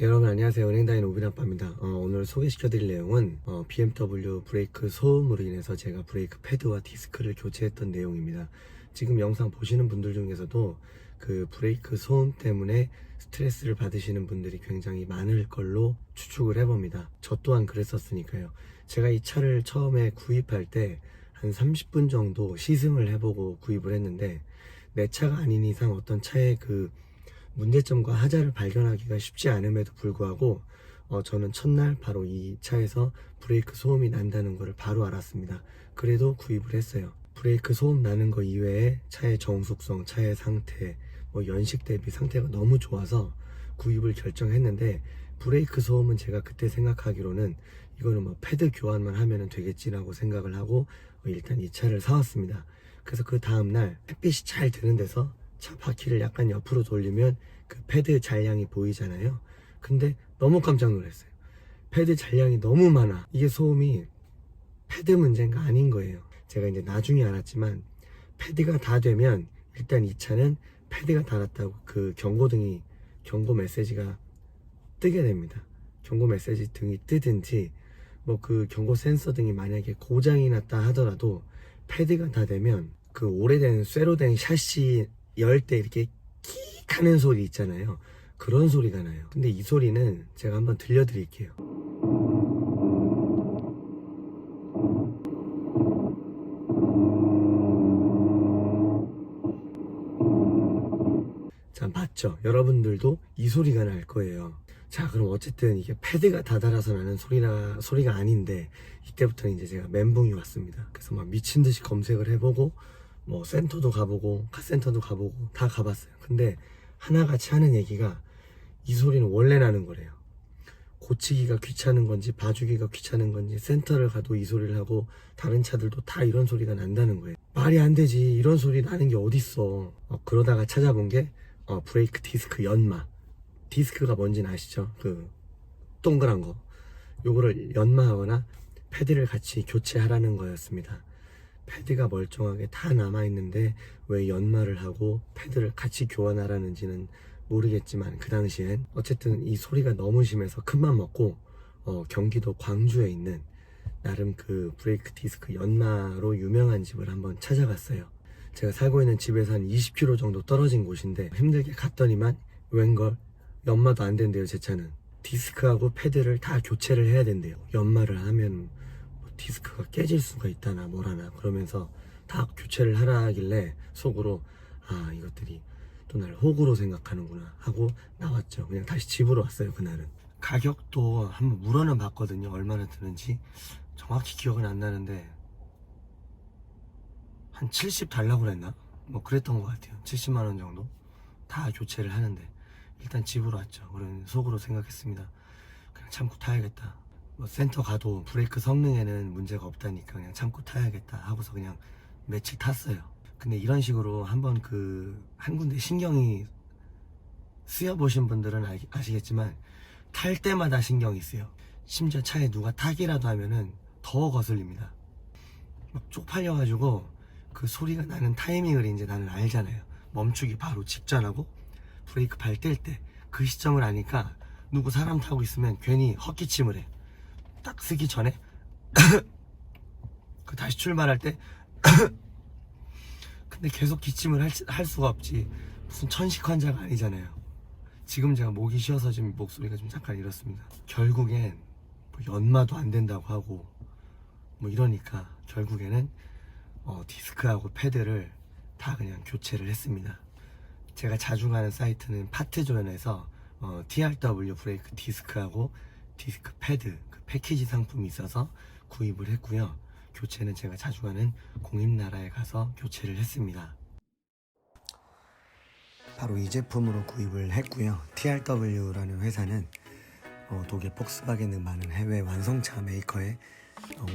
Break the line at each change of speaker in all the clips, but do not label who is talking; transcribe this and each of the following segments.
여러분 안녕하세요. 은행다인 오빈아빠입니다. 오늘 소개시켜드릴 내용은 BMW 브레이크 소음으로 인해서 제가 브레이크 패드와 디스크를 교체했던 내용입니다. 지금 영상 보시는 분들 중에서도 그 브레이크 소음 때문에 스트레스를 받으시는 분들이 굉장히 많을 걸로 추측을 해봅니다. 저 또한 그랬었으니까요. 제가 이 차를 처음에 구입할 때 한 30분 정도 시승을 해보고 구입을 했는데, 내 차가 아닌 이상 어떤 차의 그 문제점과 하자를 발견하기가 쉽지 않음에도 불구하고 저는 첫날 바로 이 차에서 브레이크 소음이 난다는 것을 바로 알았습니다. 그래도 구입을 했어요. 브레이크 소음 나는 거 이외에 차의 정숙성, 차의 상태, 연식 대비 상태가 너무 좋아서 구입을 결정했는데, 브레이크 소음은 제가 그때 생각하기로는 이거는 패드 교환만 하면 되겠지라고 생각을 하고 일단 이 차를 사왔습니다. 그래서 그 다음날 햇빛이 잘 드는 데서 차 바퀴를 약간 옆으로 돌리면 그 패드 잔량이 보이잖아요. 근데 너무 깜짝 놀랐어요. 패드 잔량이 너무 많아. 이게 소음이 패드 문제가 아닌 거예요. 제가 이제 나중에 알았지만, 패드가 다 되면 일단 이 차는 패드가 닳았다고 그 경고 메시지가 뜨게 됩니다. 경고 메시지 등이 뜨든지 그 경고 센서 등이 만약에 고장이 났다 하더라도 패드가 다 되면 그 오래된 쇠로 된 샤시 열 때 이렇게 킥 하는 소리 있잖아요. 그런 소리가 나요. 근데 이 소리는 제가 한번 들려드릴게요. 자, 맞죠? 여러분들도 이 소리가 날 거예요. 자, 그럼 어쨌든 이게 패드가 다달아서 나는 소리가 아닌데, 이때부터 이제 제가 멘붕이 왔습니다. 그래서 막 미친 듯이 검색을 해보고 센터도 가보고 카센터도 가보고 다 가봤어요. 근데 하나같이 하는 얘기가, 이 소리는 원래 나는 거래요. 고치기가 귀찮은 건지 봐주기가 귀찮은 건지 센터를 가도 이 소리를 하고 다른 차들도 다 이런 소리가 난다는 거예요. 말이 안 되지, 이런 소리 나는 게 어딨어. 그러다가 찾아본 게 브레이크 디스크 연마. 디스크가 뭔지는 아시죠? 그 동그란 거, 요거를 연마하거나 패드를 같이 교체하라는 거였습니다. 패드가 멀쩡하게 다 남아있는데 왜 연마를 하고 패드를 같이 교환하라는지는 모르겠지만, 그 당시엔 어쨌든 이 소리가 너무 심해서 큰맘 먹고 경기도 광주에 있는 나름 그 브레이크 디스크 연마로 유명한 집을 한번 찾아갔어요. 제가 살고 있는 집에서 한 20km 정도 떨어진 곳인데, 힘들게 갔더니만 웬걸 연마도 안 된대요. 제 차는 디스크하고 패드를 다 교체를 해야 된대요. 연마를 하면 디스크가 깨질 수가 있다나 뭐라나 그러면서 다 교체를 하라 하길래 속으로, 이것들이 또 날 호구로 생각하는구나 하고 나왔죠. 그냥 다시 집으로 왔어요. 그날은 가격도 한번 물어는 봤거든요. 얼마나 드는지 정확히 기억은 안 나는데 한 70 달라고 그랬나? 그랬던 것 같아요. 70만원 정도 다 교체를 하는데, 일단 집으로 왔죠. 그런 속으로 생각했습니다. 그냥 참고 타야겠다. 센터 가도 브레이크 성능에는 문제가 없다니까 그냥 참고 타야겠다 하고서 그냥 며칠 탔어요. 근데 이런 식으로 한번 한 군데 신경이 쓰여 보신 분들은 아시겠지만, 탈 때마다 신경이 쓰여. 심지어 차에 누가 타기라도 하면은 더 거슬립니다. 막 쪽팔려가지고 그 소리가 나는 타이밍을 이제 나는 알잖아요. 멈추기 바로 직전하고 브레이크 발 뗄 때 그 시점을 아니까, 누구 사람 타고 있으면 괜히 헛기침을 해. 딱 쓰기 전에 다시 출발할 때 근데 계속 기침을 할 수가 없지. 무슨 천식 환자가 아니잖아요. 지금 제가 목이 쉬어서 지금 목소리가 좀 잠깐 이렇습니다. 결국엔 연마도 안 된다고 하고 이러니까 결국에는 디스크하고 패드를 다 그냥 교체를 했습니다. 제가 자주 가는 사이트는 파트존에서 TRW 브레이크 디스크하고 디스크 패드 그 패키지 상품이 있어서 구입을 했고요. 교체는 제가 자주 가는 공임나라에 가서 교체를 했습니다. 바로 이 제품으로 구입을 했고요. TRW라는 회사는 독일 폭스바겐 등 많은 해외 완성차 메이커에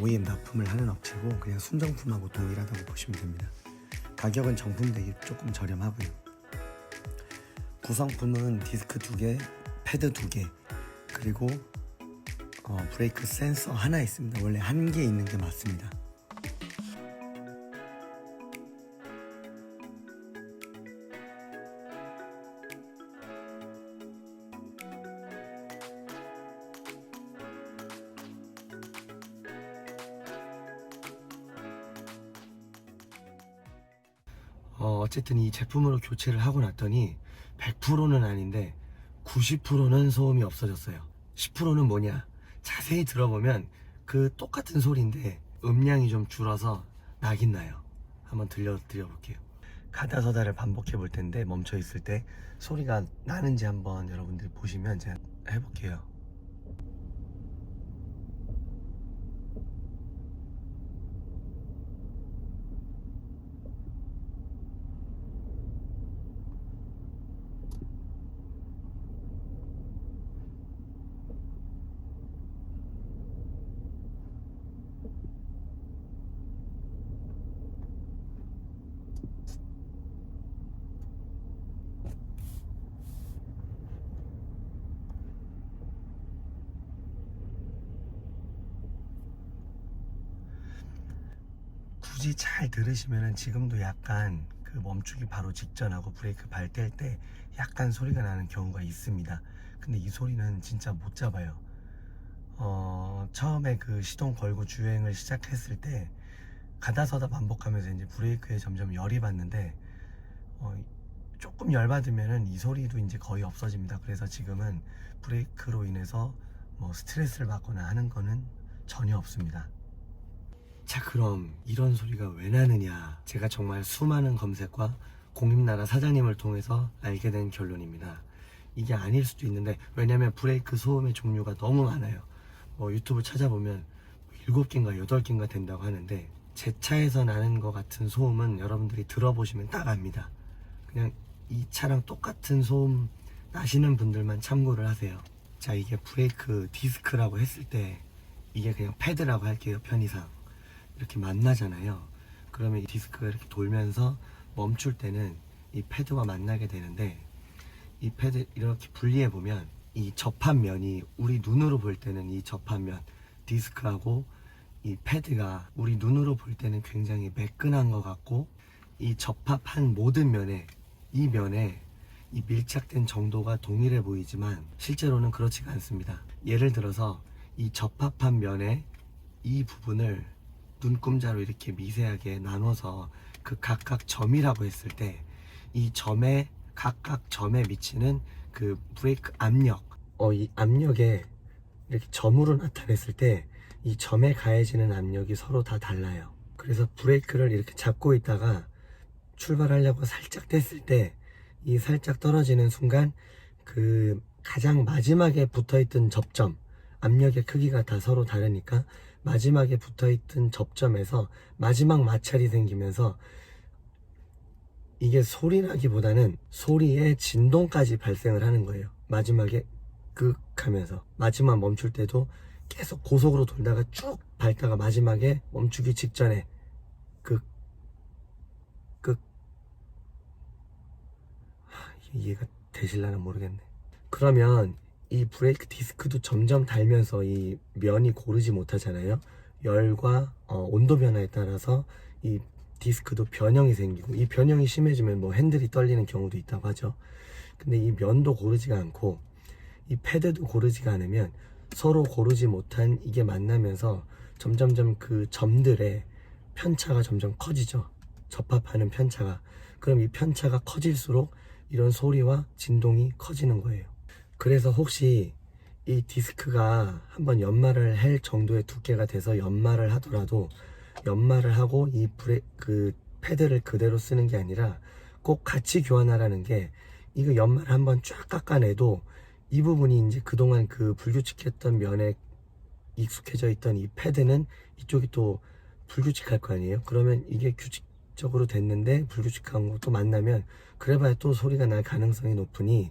OEM 납품을 하는 업체고, 그냥 순정품하고 동일하다고 보시면 됩니다. 가격은 정품 대비 조금 저렴하고요. 구성품은 디스크 2개, 패드 2개, 그리고 브레이크 센서 하나 있습니다. 원래 한 개 있는 게 맞습니다. 어쨌든 이 제품으로 교체를 하고 났더니 100%는 아닌데 90%는 소음이 없어졌어요. 10%는 뭐냐? 자세히 들어보면 그 똑같은 소리인데 음량이 좀 줄어서 나긴 나요. 한번 들려드려볼게요. 가다서다를 반복해 볼 텐데 멈춰 있을 때 소리가 나는지 한번 여러분들 보시면 제가 해볼게요. 굳이 잘 들으시면은 지금도 약간 그 멈추기 바로 직전하고 브레이크 발 뗄 때 약간 소리가 나는 경우가 있습니다. 근데 이 소리는 진짜 못 잡아요. 처음에 그 시동 걸고 주행을 시작했을 때 가다서다 반복하면서 이제 브레이크에 점점 열이 받는데 조금 열 받으면은 이 소리도 이제 거의 없어집니다. 그래서 지금은 브레이크로 인해서 뭐 스트레스를 받거나 하는 거는 전혀 없습니다. 자, 그럼 이런 소리가 왜 나느냐? 제가 정말 수많은 검색과 공임나라 사장님을 통해서 알게 된 결론입니다. 이게 아닐 수도 있는데, 왜냐면 브레이크 소음의 종류가 너무 많아요. 유튜브 찾아보면 7개인가 8개인가 된다고 하는데, 제 차에서 나는 것 같은 소음은 여러분들이 들어보시면 딱 압니다. 그냥 이 차랑 똑같은 소음 나시는 분들만 참고를 하세요. 자, 이게 브레이크 디스크라고 했을 때 이게 그냥 패드라고 할게요. 편의상 이렇게 만나잖아요. 그러면 이 디스크가 이렇게 돌면서 멈출 때는 이 패드와 만나게 되는데, 이 패드 이렇게 분리해 보면 이 접합면이 우리 눈으로 볼 때는 이 접합면 디스크하고 이 패드가 우리 눈으로 볼 때는 굉장히 매끈한 것 같고, 이 접합한 모든 면에 이 밀착된 정도가 동일해 보이지만 실제로는 그렇지가 않습니다. 예를 들어서 이 접합한 면에 이 부분을 눈금자로 이렇게 미세하게 나눠서 그 각각 점이라고 했을 때 이 점에 각각 점에 미치는 그 브레이크 압력, 이 압력에 이렇게 점으로 나타냈을 때 이 점에 가해지는 압력이 서로 다 달라요. 그래서 브레이크를 이렇게 잡고 있다가 출발하려고 살짝 뗐을 때 이 살짝 떨어지는 순간 그 가장 마지막에 붙어있던 접점, 압력의 크기가 다 서로 다르니까 마지막에 붙어있던 접점에서 마지막 마찰이 생기면서 이게 소리나기보다는 소리의 진동까지 발생을 하는 거예요. 마지막에 극 하면서 마지막 멈출 때도 계속 고속으로 돌다가 쭉 밟다가 마지막에 멈추기 직전에 극 이해가 되실라나 모르겠네. 그러면 이 브레이크 디스크도 점점 달면서 이 면이 고르지 못하잖아요. 열과 온도 변화에 따라서 이 디스크도 변형이 생기고, 이 변형이 심해지면 뭐 핸들이 떨리는 경우도 있다고 하죠. 근데 이 면도 고르지가 않고 이 패드도 고르지가 않으면 서로 고르지 못한 이게 만나면서 점점점 그 점들의 편차가 점점 커지죠. 접합하는 편차가. 그럼 이 편차가 커질수록 이런 소리와 진동이 커지는 거예요. 그래서 혹시 이 디스크가 한번 연마를 할 정도의 두께가 돼서 연마를 하더라도 연마를 하고 이 그 패드를 그대로 쓰는 게 아니라 꼭 같이 교환하라는 게, 이거 연마를 한번 쫙 깎아내도 이 부분이 이제 그동안 그 불규칙했던 면에 익숙해져 있던 이 패드는 이쪽이 또 불규칙할 거 아니에요. 그러면 이게 규칙적으로 됐는데 불규칙한 것도 만나면 그래봐야 또 소리가 날 가능성이 높으니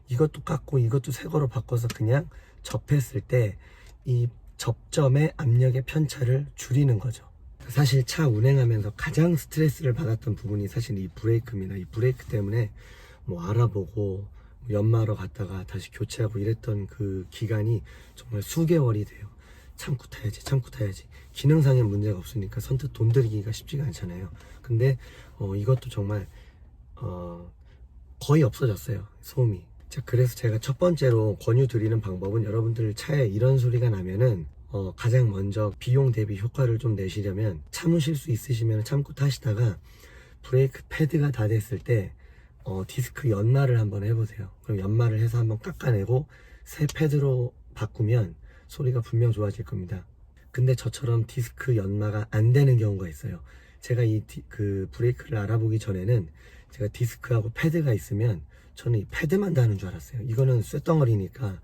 이것도 깎고 이것도 새 거로 바꿔서 그냥 접했을 때 이 접점의 압력의 편차를 줄이는 거죠. 사실 차 운행하면서 가장 스트레스를 받았던 부분이 사실 이 브레이크입니다. 이 브레이크 때문에 뭐 알아보고 연마하러 갔다가 다시 교체하고 이랬던 그 기간이 정말 수개월이 돼요. 참고 타야지. 기능상의 문제가 없으니까 선뜻 돈 들이기가 쉽지가 않잖아요. 근데 이것도 정말 거의 없어졌어요, 소음이. 자, 그래서 제가 첫 번째로 권유 드리는 방법은, 여러분들 차에 이런 소리가 나면은 가장 먼저 비용 대비 효과를 좀 내시려면 참으실 수 있으시면 참고 타시다가 브레이크 패드가 다 됐을 때 디스크 연마를 한번 해보세요. 그럼 연마를 해서 한번 깎아내고 새 패드로 바꾸면 소리가 분명 좋아질 겁니다. 근데 저처럼 디스크 연마가 안 되는 경우가 있어요. 제가 그 브레이크를 알아보기 전에는 제가 디스크하고 패드가 있으면 저는 이 패드만 다는 줄 알았어요. 이거는 쇳덩어리니까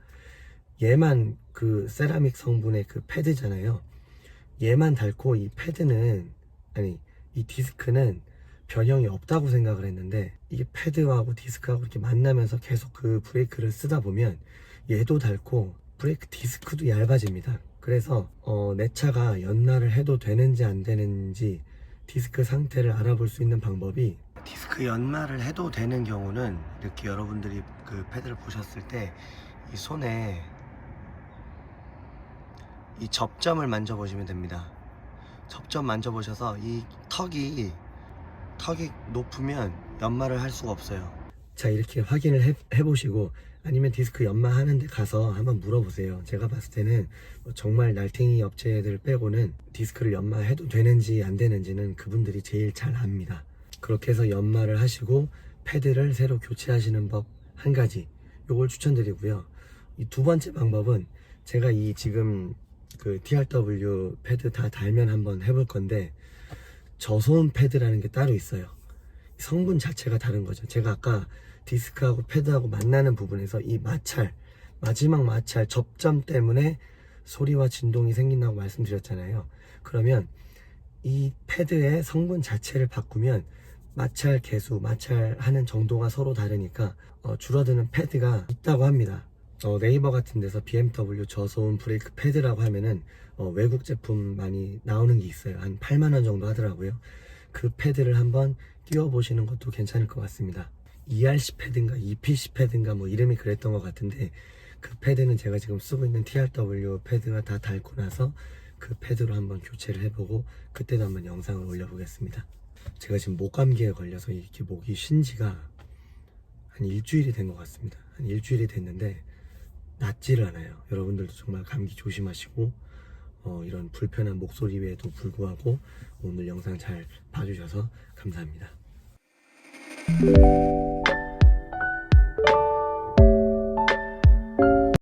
얘만 그 세라믹 성분의 그 패드잖아요. 얘만 닳고 이 패드는, 아니 이 디스크는 변형이 없다고 생각을 했는데, 이게 패드하고 디스크하고 이렇게 만나면서 계속 그 브레이크를 쓰다 보면 얘도 닳고 브레이크 디스크도 얇아집니다. 그래서 내 차가 연마를 해도 되는지 안 되는지 디스크 상태를 알아볼 수 있는 방법이, 디스크 연마를 해도 되는 경우는 이렇게 여러분들이 그 패드를 보셨을 때 이 손에 이 접점을 만져보시면 됩니다. 접점 만져보셔서 이 턱이 높으면 연마를 할 수가 없어요. 자, 이렇게 확인을 해보시고, 아니면 디스크 연마하는 데 가서 한번 물어보세요. 제가 봤을 때는 정말 날탱이 업체들 빼고는 디스크를 연마해도 되는지 안 되는지는 그분들이 제일 잘 압니다. 그렇게 해서 연마를 하시고 패드를 새로 교체하시는 법 한 가지, 요걸 추천드리고요. 이 두 번째 방법은, 제가 이 지금 그 TRW 패드 다 달면 한번 해볼 건데, 저소음 패드라는 게 따로 있어요. 성분 자체가 다른 거죠. 제가 아까 디스크하고 패드하고 만나는 부분에서 이 마지막 마찰 접점 때문에 소리와 진동이 생긴다고 말씀드렸잖아요. 그러면 이 패드의 성분 자체를 바꾸면 마찰 개수, 마찰하는 정도가 서로 다르니까 줄어드는 패드가 있다고 합니다. 네이버 같은 데서 BMW 저소음 브레이크 패드라고 하면은 외국 제품 많이 나오는 게 있어요. 한 8만원 정도 하더라고요. 그 패드를 한번 띄워보시는 것도 괜찮을 것 같습니다. ERC 패드인가 EPC 패드인가 뭐 이름이 그랬던 것 같은데, 그 패드는 제가 지금 쓰고 있는 TRW 패드가 다 닳고 나서 그 패드로 한번 교체를 해보고 그때도 한번 영상을 올려보겠습니다. 제가 지금 목감기에 걸려서 이렇게 목이 쉰 지가 한 일주일이 된 것 같습니다. 한 일주일이 됐는데 낫지를 않아요. 여러분들도 정말 감기 조심하시고, 이런 불편한 목소리에도 불구하고 오늘 영상 잘 봐주셔서 감사합니다.